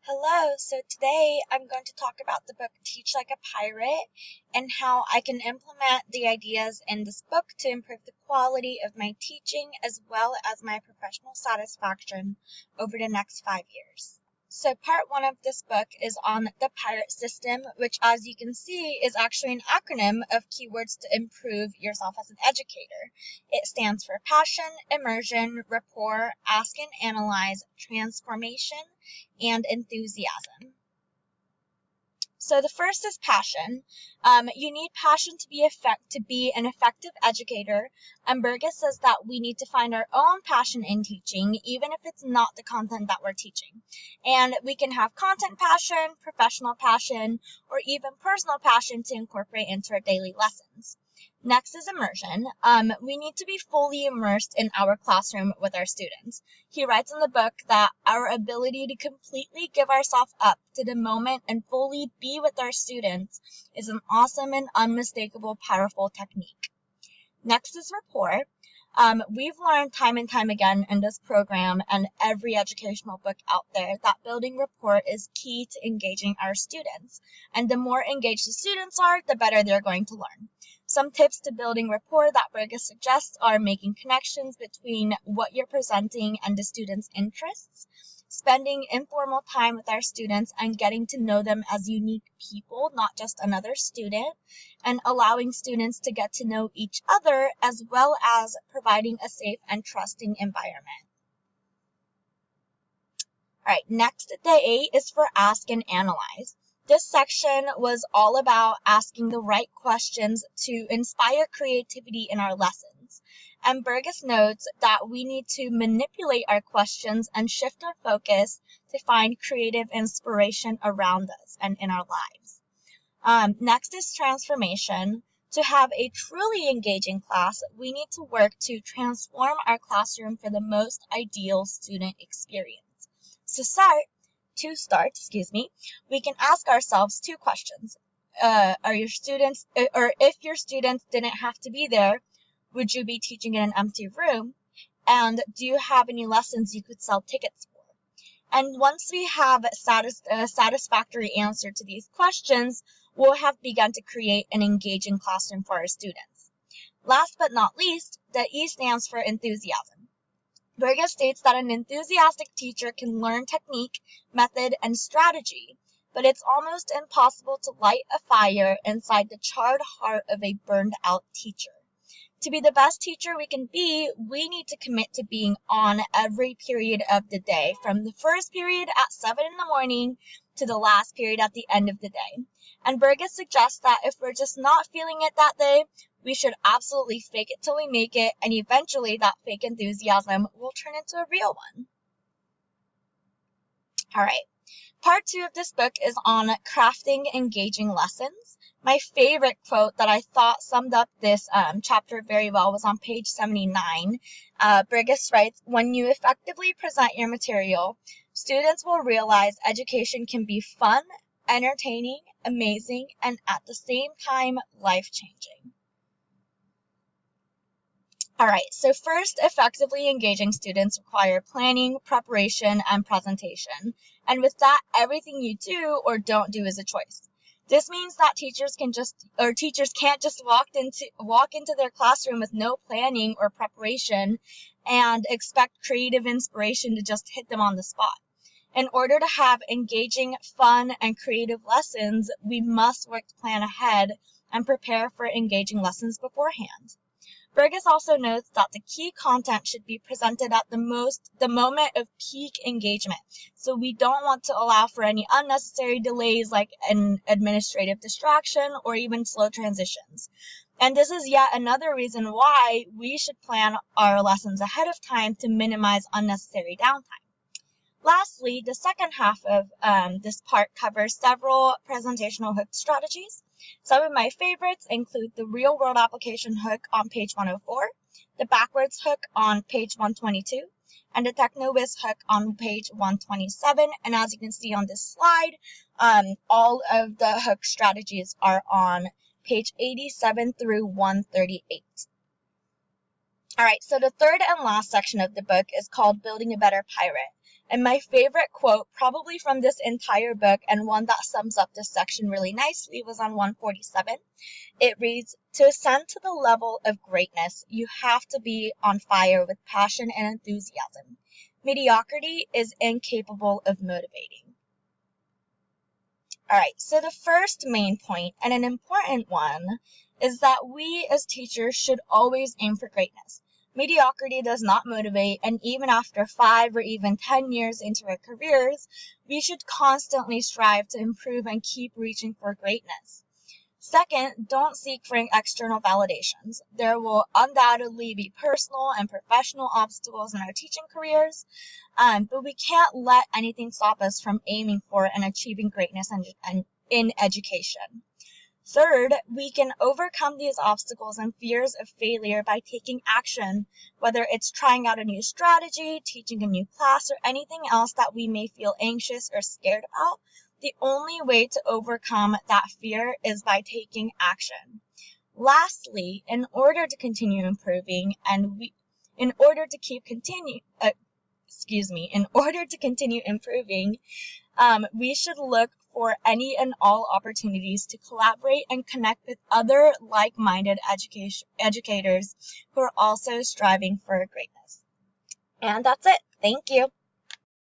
Hello, so today I'm going to talk about the book Teach Like a Pirate and how I can implement the ideas in this book to improve the quality of my teaching as well as my professional satisfaction over the next 5 years. So part 1 of this book is on the pirate system, which as you can see is actually an acronym of keywords to improve yourself as an educator. It stands for passion, immersion, rapport, ask and analyze, transformation, and enthusiasm. So the first is passion. You need passion to be an effective educator. And Burgess says that we need to find our own passion in teaching, even if it's not the content that we're teaching. And we can have content passion, professional passion, or even personal passion to incorporate into our daily lessons. Next is immersion. We need to be fully immersed in our classroom with our students. He writes in the book that our ability to completely give ourselves up to the moment and fully be with our students is an awesome and unmistakable powerful technique. Next is rapport. We've learned time and time again in this program and every educational book out there that building rapport is key to engaging our students. And the more engaged the students are, the better they're going to learn. Some tips to building rapport that Burgess suggests are making connections between what you're presenting and the students' interests, spending informal time with our students and getting to know them as unique people, not just another student, and allowing students to get to know each other, as well as providing a safe and trusting environment. All right, next, day 8 is for ask and analyze. This section was all about asking the right questions to inspire creativity in our lessons. And Burgess notes that we need to manipulate our questions and shift our focus to find creative inspiration around us and in our lives. Next is transformation. To have a truly engaging class, we need to work to transform our classroom for the most ideal student experience. To start, we can ask ourselves 2 questions. If your students didn't have to be there, would you be teaching in an empty room? And do you have any lessons you could sell tickets for? And once we have a satisfactory answer to these questions, we'll have begun to create an engaging classroom for our students. Last but not least, the E stands for enthusiasm. Burgess states that an enthusiastic teacher can learn technique, method, and strategy, but it's almost impossible to light a fire inside the charred heart of a burned-out teacher. To be the best teacher we can be, we need to commit to being on every period of the day, from the first period at 7 in the morning to the last period at the end of the day. And Burgess suggests that if we're just not feeling it that day, we should absolutely fake it till we make it, and eventually that fake enthusiasm will turn into a real one. All right, part 2 of this book is on crafting engaging lessons. My favorite quote that I thought summed up this chapter very well was on page 79. Burgess writes, "When you effectively present your material, students will realize education can be fun, entertaining, amazing, and at the same time, life-changing." All right, so first, effectively engaging students require planning, preparation, and presentation. And with that, everything you do or don't do is a choice. This means that teachers can't just walk into their classroom with no planning or preparation and expect creative inspiration to just hit them on the spot. In order to have engaging, fun, and creative lessons, we must work to plan ahead and prepare for engaging lessons beforehand. Burgess also notes that the key content should be presented at the moment of peak engagement. So we don't want to allow for any unnecessary delays like an administrative distraction or even slow transitions. And this is yet another reason why we should plan our lessons ahead of time to minimize unnecessary downtime. Lastly, the second half of this part covers several presentational hook strategies. Some of my favorites include the real-world application hook on page 104, the backwards hook on page 122, and the TechnoWhiz hook on page 127. And as you can see on this slide, all of the hook strategies are on page 87 through 138. All right, so the third and last section of the book is called Building a Better Pirate. And my favorite quote, probably from this entire book, and one that sums up this section really nicely, was on 147. It reads, "To ascend to the level of greatness, you have to be on fire with passion and enthusiasm. Mediocrity is incapable of motivating." All right, so the first main point, and an important one, is that we as teachers should always aim for greatness. Mediocrity does not motivate, and even after 5 or even 10 years into our careers, we should constantly strive to improve and keep reaching for greatness. Second, don't seek for external validations. There will undoubtedly be personal and professional obstacles in our teaching careers, but we can't let anything stop us from aiming for and achieving greatness in education. Third, we can overcome these obstacles and fears of failure by taking action, whether it's trying out a new strategy, teaching a new class, or anything else that we may feel anxious or scared about. The only way to overcome that fear is by taking action. Lastly, in order to continue improving in order to continue improving, we should look for any and all opportunities to collaborate and connect with other like-minded educators who are also striving for greatness. And that's it. Thank you.